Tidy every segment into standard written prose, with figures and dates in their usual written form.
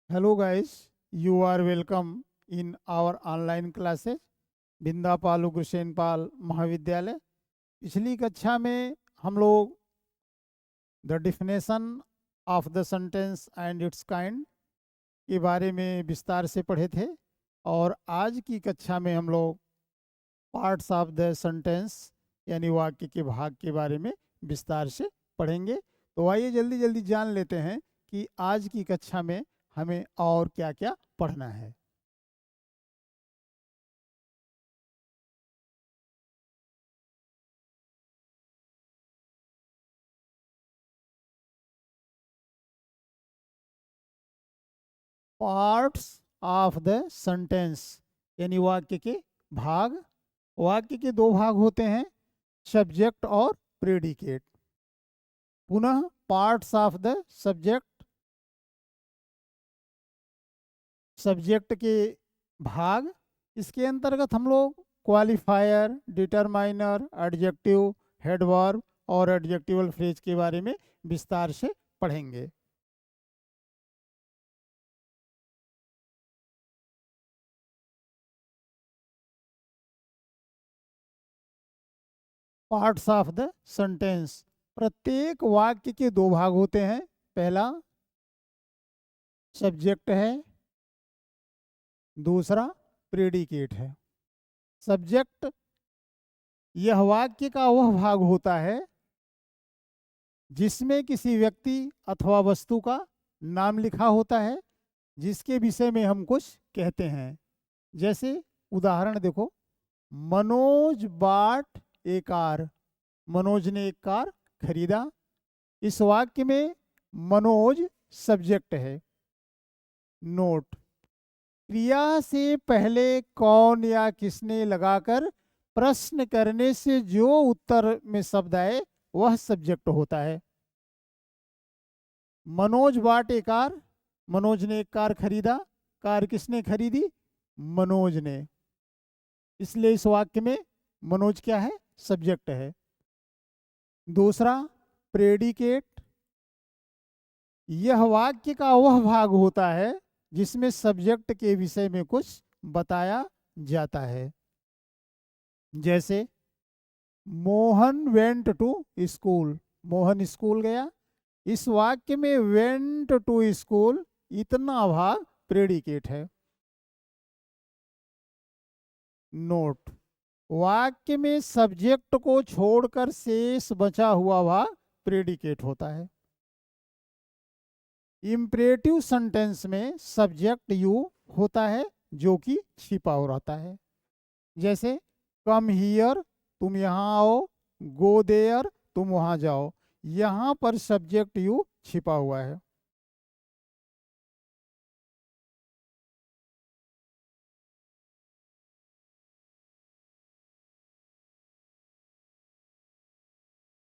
Hello guys, you are welcome in our online classes बिंदा पाल उग्रसेन पाल महाविद्यालय। पिछली कक्षा में हम लोग the definition of the sentence and it's kind के बारे में विस्तार से पढ़े थे और आज की कक्षा में हम लोग पार्ट्स ऑफ द सेंटेंस यानी वाक्य के भाग के बारे में विस्तार से पढ़ेंगे। तो आइए जल्दी जल्दी जान लेते हैं कि आज की कक्षा में हमें और क्या क्या पढ़ना है। पार्ट्स ऑफ द सेंटेंस यानी वाक्य के भाग। वाक्य के दो भाग होते हैं, सब्जेक्ट और प्रेडिकेट। पुनः parts of the subject, subject के भाग। इसके अंतर्गत हम लोग क्वालिफायर, डिटरमाइनर, एडजेक्टिव, हेडवर्ब और एडजेक्टिवल फ्रेज के बारे में विस्तार से पढ़ेंगे। पार्ट्स ऑफ द सेंटेंस, प्रत्येक वाक्य के दो भाग होते हैं। पहला सब्जेक्ट है, दूसरा प्रेडिकेट है। सब्जेक्ट यह वाक्य का वह भाग होता है जिसमें किसी व्यक्ति अथवा वस्तु का नाम लिखा होता है जिसके विषय में हम कुछ कहते हैं। जैसे उदाहरण देखो, मनोज बाट एक कार। मनोज ने एक कार खरीदा। इस वाक्य में मनोज सब्जेक्ट है। नोट, क्रिया से पहले कौन या किसने लगाकर प्रश्न करने से जो उत्तर में शब्द आए वह सब्जेक्ट होता है। मनोज बाट एक कार, मनोज ने एक कार खरीदा। कार किसने खरीदी? मनोज ने। इसलिए इस वाक्य में मनोज क्या है? सब्जेक्ट है। दूसरा प्रेडिकेट, यह वाक्य का वह भाग होता है जिसमें सब्जेक्ट के विषय में कुछ बताया जाता है। जैसे Mohan went to school, Mohan school गया। इस वाक्य में वेंट टू स्कूल इतना भाग प्रेडिकेट है। नोट, वाक्य में सब्जेक्ट को छोड़कर शेष बचा हुआ भाग प्रेडिकेट होता है। इम्परेटिव सेंटेंस में सब्जेक्ट यू होता है जो कि छिपा हुआ रहता है। जैसे कम हियर, तुम यहाँ आओ। गो देयर, तुम वहाँ जाओ। यहाँ पर सब्जेक्ट यू छिपा हुआ है।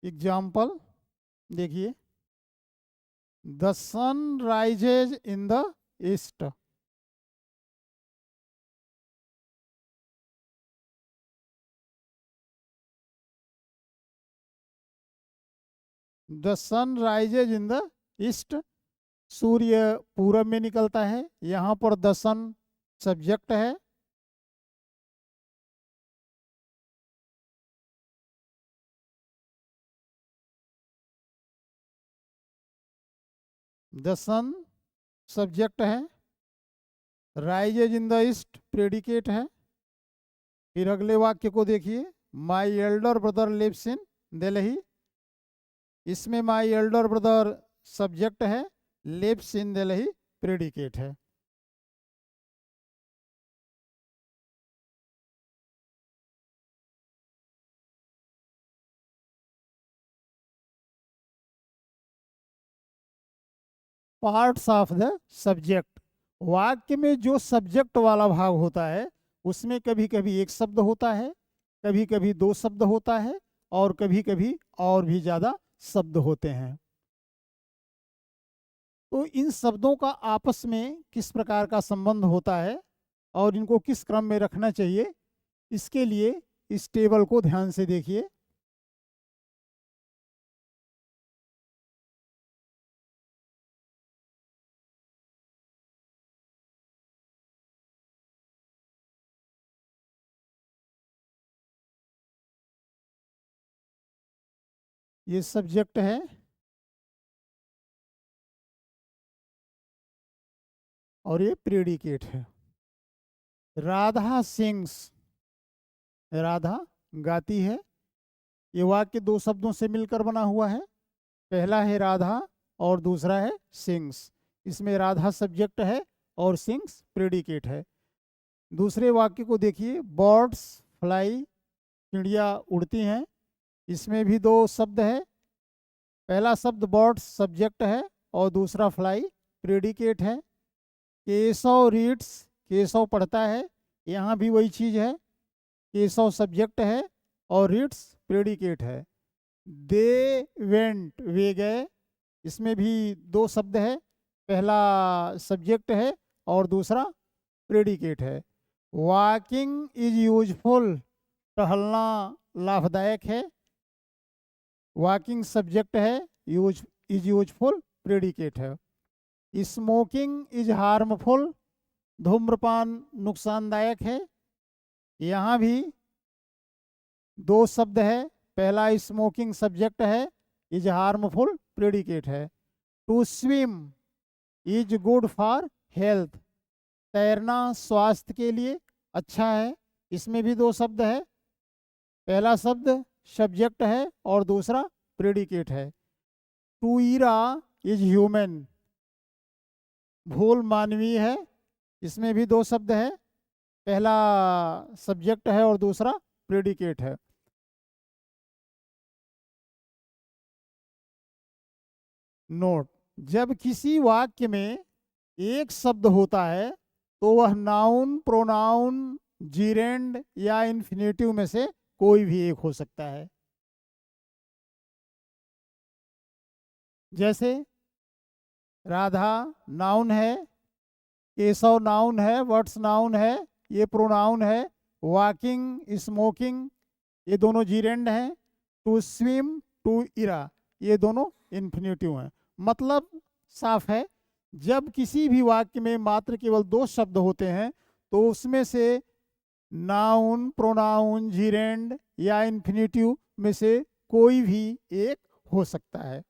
एग्जाम्पल देखिए, the sun rises in the east. The sun rises in the east, सूर्य पूरब में निकलता है। यहाँ पर द सन सब्जेक्ट है। द सन सब्जेक्ट है, rises in the east predicate है। फिर अगले वाक्य को देखिए, my elder brother lives in Delhi. इसमें माई एल्डर ब्रदर सब्जेक्ट है, लिव्स इन दिल्ली प्रेडिकेट है। पार्ट्स ऑफ द सब्जेक्ट, वाक्य में जो सब्जेक्ट वाला भाग होता है उसमें कभी कभी एक शब्द होता है, कभी कभी दो शब्द होता है और कभी कभी और भी ज़्यादा शब्द होते हैं। तो इन शब्दों का आपस में किस प्रकार का संबंध होता है और इनको किस क्रम में रखना चाहिए, इसके लिए इस टेबल को ध्यान से देखिए। ये सब्जेक्ट है और ये प्रेडिकेट है। राधा सिंग्स, राधा गाती है। ये वाक्य दो शब्दों से मिलकर बना हुआ है। पहला है राधा और दूसरा है सिंग्स। इसमें राधा सब्जेक्ट है और सिंग्स प्रेडिकेट है। दूसरे वाक्य को देखिए, बर्ड्स फ्लाई, चिड़िया उड़ती हैं। इसमें भी दो शब्द है। पहला शब्द बर्ड्स सब्जेक्ट है और दूसरा फ्लाई प्रेडिकेट है। केशव रीड्स, केशव पढ़ता है। यहाँ भी वही चीज़ है, केशव सब्जेक्ट है और रीड्स प्रेडिकेट है। दे वेंट, वे गए। इसमें भी दो शब्द है, पहला सब्जेक्ट है और दूसरा प्रेडिकेट है। वॉकिंग इज यूजफुल, टहलना लाभदायक है। वॉकिंग सब्जेक्ट है, यूज इज यूजफुल प्रेडिकेट है। स्मोकिंग इज हार्मफुल, धूम्रपान नुकसानदायक है। यहाँ भी दो शब्द है, पहला स्मोकिंग सब्जेक्ट है, इज हार्मफुल प्रेडिकेट है। To swim is good for health, तैरना स्वास्थ्य के लिए अच्छा है। इसमें भी दो शब्द है, पहला शब्द सब्जेक्ट है और दूसरा प्रेडिकेट है। टू ईरा इज ह्यूमन, भूल मानवीय है। इसमें भी दो शब्द है, पहला सब्जेक्ट है और दूसरा प्रेडिकेट है। नोट, जब किसी वाक्य में एक शब्द होता है तो वह नाउन, प्रोनाउन, जीरेंड या इन्फिनेटिव में से कोई भी एक हो सकता है। जैसे राधा नाउन है, केशव नाउन है, वट्स नाउन है, ये प्रोनाउन है। वॉकिंग, स्मोकिंग, ये दोनों जीरेंड हैं। टू स्विम, टू इरा, ये दोनों इन्फिनेटिव हैं। मतलब साफ है, जब किसी भी वाक्य में मात्र केवल दो शब्द होते हैं तो उसमें से नाउन, प्रोनाउन, जीरेंड या इन्फिनेटिव में से कोई भी एक हो सकता है।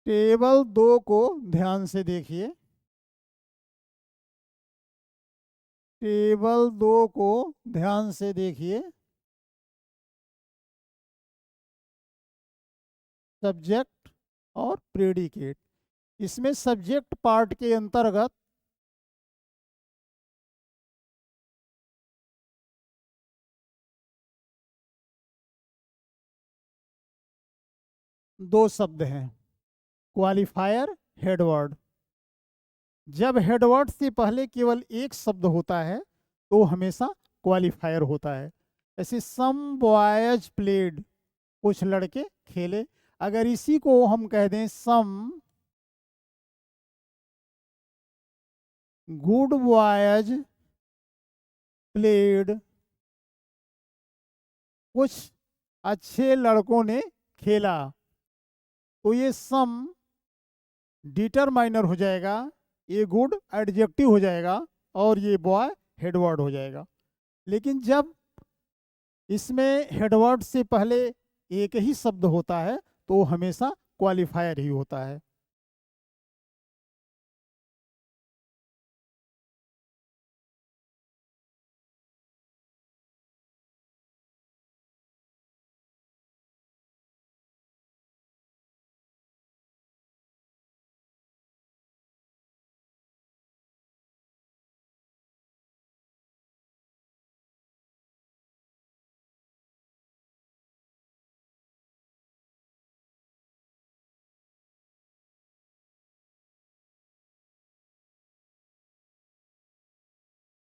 टेबल 2 को ध्यान से देखिए। टेबल 2 को ध्यान से देखिए। सब्जेक्ट और प्रेडिकेट, इसमें सब्जेक्ट पार्ट के अंतर्गत दो शब्द हैं, क्वालिफायर, हेडवर्ड। जब हेडवर्ड से पहले केवल एक शब्द होता है तो हमेशा क्वालिफायर होता है। ऐसे सम बॉयज प्लेड, कुछ लड़के खेले। अगर इसी को हम कह दें सम गुड बॉयज प्लेड, कुछ अच्छे लड़कों ने खेला, तो ये सम डिटरमाइनर हो जाएगा, ये गुड एडजेक्टिव हो जाएगा और ये बॉय हेडवर्ड हो जाएगा। लेकिन जब इसमें हेडवर्ड से पहले एक ही शब्द होता है तो हमेशा क्वालिफायर ही होता है।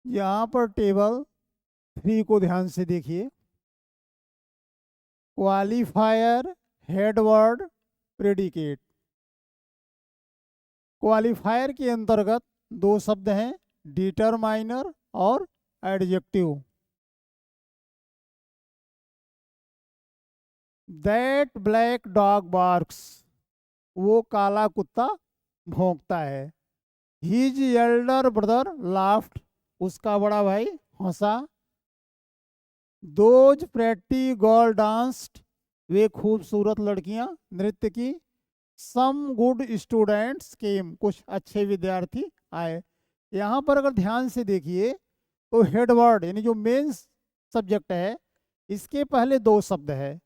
यहाँ पर टेबल 3 को ध्यान से देखिए। Qualifier, headword, predicate. क्वालिफायर के अंतर्गत दो शब्द हैं, डिटरमाइनर और adjective. That black dog barks, वो काला कुत्ता भौंकता है। हिज एल्डर ब्रदर लाफ्ट, उसका बड़ा भाई हंसा। दोज प्रेटी गर्ल डांस्ड, वे खूबसूरत लड़कियां नृत्य की। सम गुड स्टूडेंट्स केम, कुछ अच्छे विद्यार्थी आए। यहाँ पर अगर ध्यान से देखिए तो हेडवर्ड यानी जो मेन सब्जेक्ट है, इसके पहले दो शब्द है।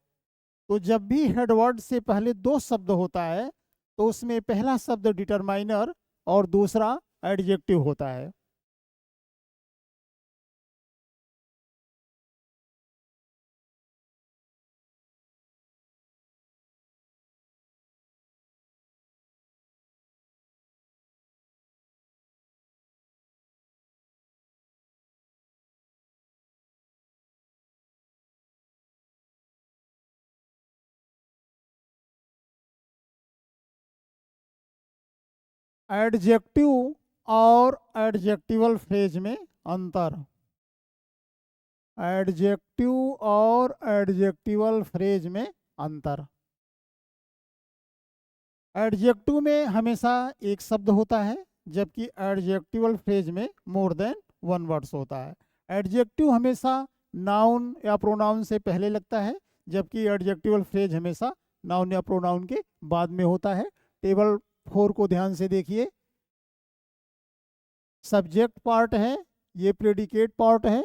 तो जब भी हेडवर्ड से पहले दो शब्द होता है तो उसमें पहला शब्द डिटरमाइनर और दूसरा एडजेक्टिव होता है। एडजेक्टिव और एडजेक्टिवल फ्रेज में अंतर। एडजेक्टिव और एडजेक्टिवल फ्रेज में अंतर। एडजेक्टिव में हमेशा एक शब्द होता है, जबकि एडजेक्टिवल फ्रेज में मोर देन वन वर्ड्स होता है। एडजेक्टिव हमेशा नाउन या प्रोनाउन से पहले लगता है, जबकि एडजेक्टिवल फ्रेज हमेशा नाउन या प्रोनाउन के बाद में होता है। टेबल 4 को ध्यान से देखिए। सब्जेक्ट पार्ट है, ये प्रेडिकेट पार्ट है।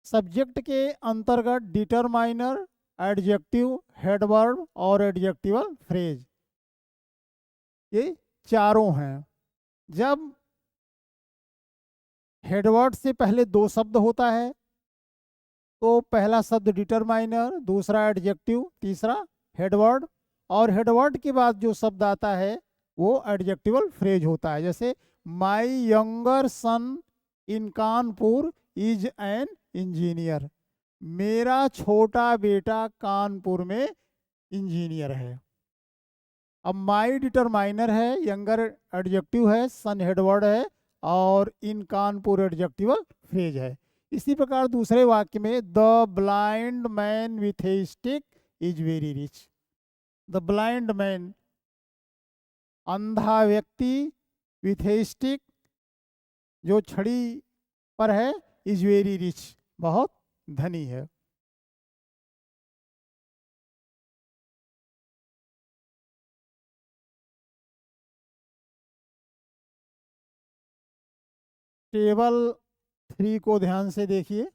सब्जेक्ट के अंतर्गत डिटरमाइनर, एडजेक्टिव, हेडवर्ब और एडजेक्टिवल फ्रेज, ये चारों हैं। जब हेडवर्ड से पहले दो शब्द होता है तो पहला शब्द डिटरमाइनर, दूसरा एडजेक्टिव, तीसरा हेडवर्ड, और हेडवर्ड के बाद जो शब्द आता है वो एडजेक्टिवल फ्रेज होता है। जैसे my younger son in Kanpur is an engineer, मेरा छोटा बेटा कानपुर में इंजीनियर है। अब माई डिटरमाइनर है, यंगर एडजेक्टिव है, सन हेडवर्ड है और इन कानपुर एडजेक्टिवल फ्रेज है। इसी प्रकार दूसरे वाक्य में the blind man with A stick is very rich, the blind man अंधा व्यक्ति विथ ए स्टिक जो छड़ी पर है, इज वेरी रिच बहुत धनी है। टेबल 3 को ध्यान से देखिए।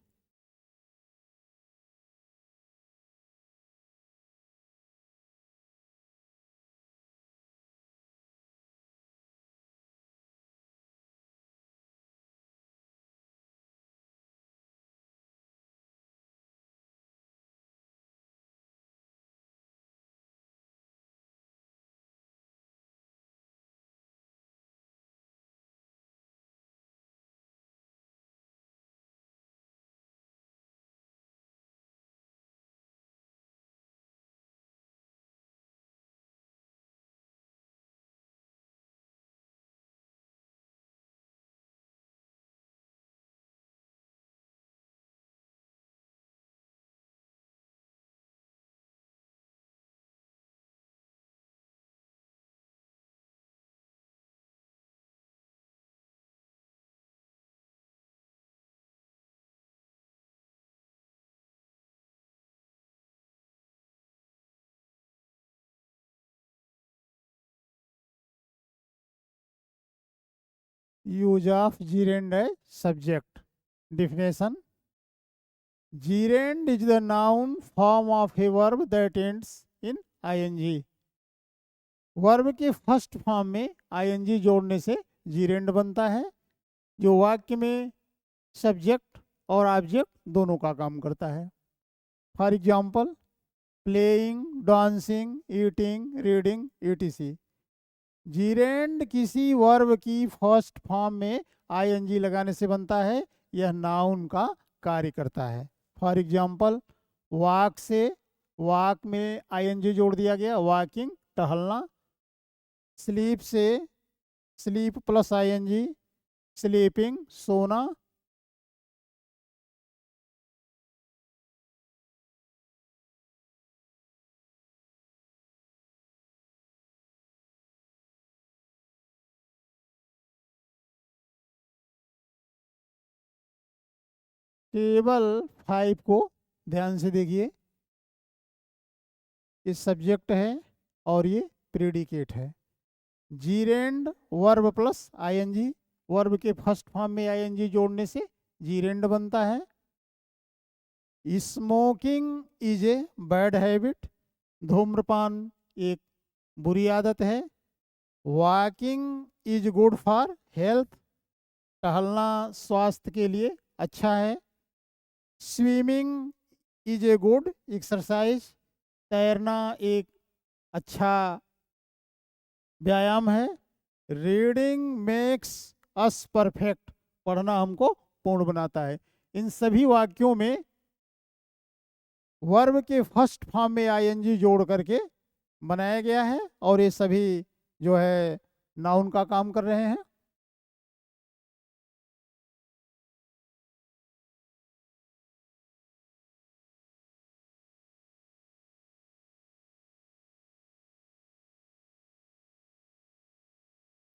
यूज ऑफ जीरेंड है subject. Definition: gerund is the noun form of a verb that ends in ING. Verb के फर्स्ट फॉर्म में आईएनजी जोड़ने से जीरेंड बनता है, जो वाक्य में सब्जेक्ट और ऑब्जेक्ट दोनों का काम करता है। For example, playing, dancing, eating, reading, etc. जीरेंड किसी वर्ब की फर्स्ट फॉर्म में आईएनजी लगाने से बनता है, यह नाउन का कार्य करता है। फॉर एग्जाम्पल, वॉक से वॉक में आईएनजी जोड़ दिया गया, वॉकिंग टहलना। स्लीप से स्लीप प्लस आईएनजी, स्लीपिंग सोना। टेबल 5 को ध्यान से देखिए, ये सब्जेक्ट है और ये प्रेडिकेट है। Gerund verb plus ING, verb के फर्स्ट फॉर्म में आईएनजी जोड़ने से जीरेंड बनता है। Smoking is a bad habit, धूम्रपान एक बुरी आदत है। Walking is good for health, टहलना स्वास्थ्य के लिए अच्छा है। Swimming is a good exercise, तैरना एक अच्छा व्यायाम है। रीडिंग मेक्स अस परफेक्ट, पढ़ना हमको पूर्ण बनाता है। इन सभी वाक्यों में वर्ब के फर्स्ट फॉर्म में आईएनजी जोड़ करके बनाया गया है और ये सभी जो है नाउन का काम कर रहे हैं।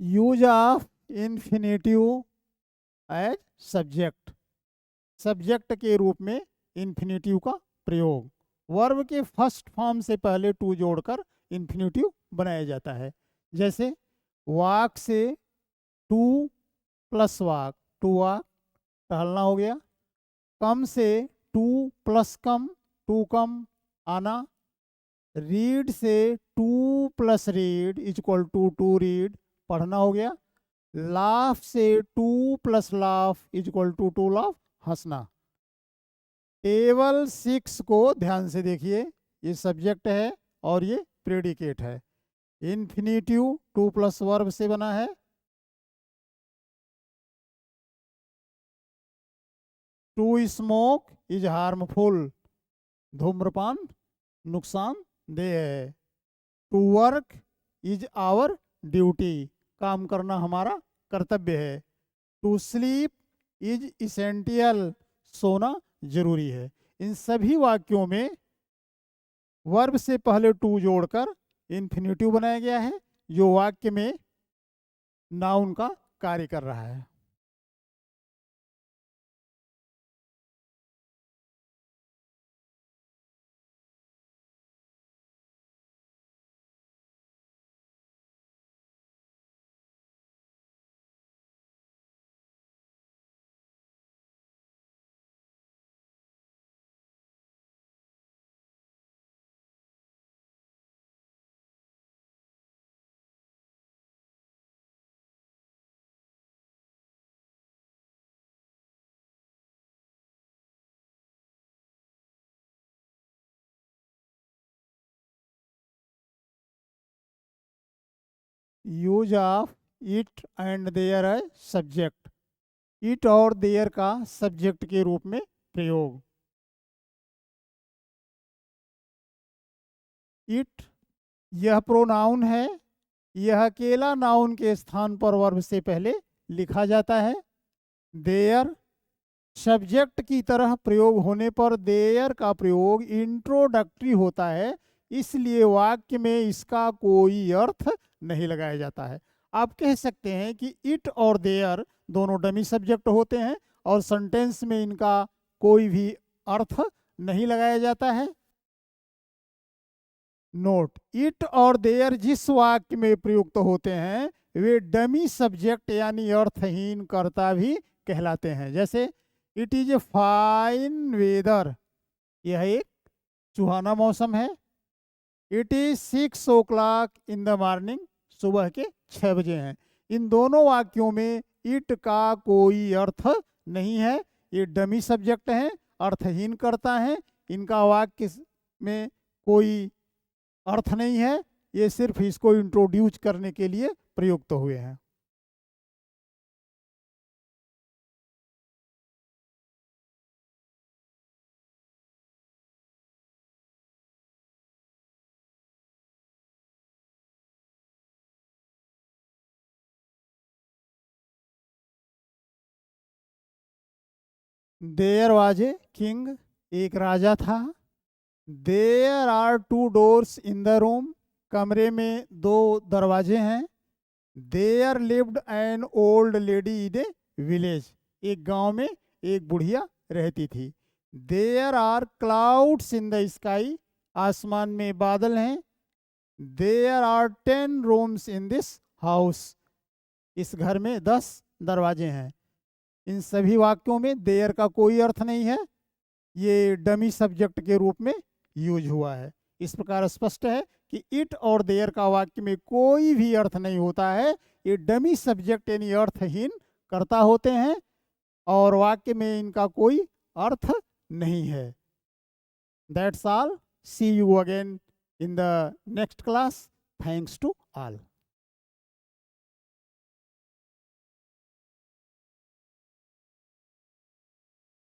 Use of infinitive as subject, subject के रूप में इन्फिनेटिव का प्रयोग। वर्ब के फर्स्ट फॉर्म से पहले टू जोड़कर इन्फिनेटिव बनाया जाता है। जैसे वाक से to plus walk, to walk, टहलना हो गया। कम से to plus come, to come, आना। रीड से to plus read is equal to to read, पढ़ना हो गया। लाफ से to plus laugh is equal to to laugh, हंसना। टेबल 6 को ध्यान से देखिए, ये सब्जेक्ट है और ये प्रेडिकेट है। इन्फिनेटिव टू प्लस वर्ब से बना है। टू स्मोक इज हार्मफुल, धूम्रपान नुकसानदेह है। To work is our duty, काम करना हमारा कर्तव्य है। टू स्लीप इज इसेंशियल, सोना जरूरी है। इन सभी वाक्यों में वर्ब से पहले टू जोड़कर इन्फिनेटिव बनाया गया है, जो वाक्य में नाउन का कार्य कर रहा है। Use of it and there है सब्जेक्ट, इट और देयर का सब्जेक्ट के रूप में प्रयोग। इट यह प्रोनाउन है, यह अकेला नाउन के स्थान पर वर्ब से पहले लिखा जाता है। देयर सब्जेक्ट की तरह प्रयोग होने पर देयर का प्रयोग इंट्रोडक्टरी होता है, इसलिए वाक्य में इसका कोई अर्थ नहीं लगाया जाता है। आप कह सकते हैं कि इट और देयर दोनों डमी सब्जेक्ट होते हैं और सेंटेंस में इनका कोई भी अर्थ नहीं लगाया जाता है। नोट, इट और देयर जिस वाक्य में प्रयुक्त होते हैं वे डमी सब्जेक्ट यानी अर्थहीन कर्ता भी कहलाते हैं। जैसे it is a fine weather, यह एक सुहाना मौसम है। It is 6 o'clock in the morning, सुबह के 6 बजे हैं। इन दोनों वाक्यों में इट का कोई अर्थ नहीं है, ये डमी सब्जेक्ट हैं, अर्थहीन कर्ता हैं, इनका वाक्य में कोई अर्थ नहीं है, ये सिर्फ इसको इंट्रोड्यूस करने के लिए प्रयुक्त हुए हैं। देयर वाज ए किंग, एक राजा था। There are 2 doors in the room, कमरे में 2 दरवाजे हैं। There lived an old lady in a village, एक गांव में एक बुढ़िया रहती थी। There are clouds in the sky, आसमान में बादल हैं। There are 10 rooms in this house, इस घर में 10 दरवाजे हैं। इन सभी वाक्यों में देयर का कोई अर्थ नहीं है, ये डमी सब्जेक्ट के रूप में यूज हुआ है। इस प्रकार स्पष्ट है कि इट और देयर का वाक्य में कोई भी अर्थ नहीं होता है, ये डमी सब्जेक्ट यानी अर्थहीन कर्ता होते हैं और वाक्य में इनका कोई अर्थ नहीं है। That's all, see you again in the next class. Thanks to all.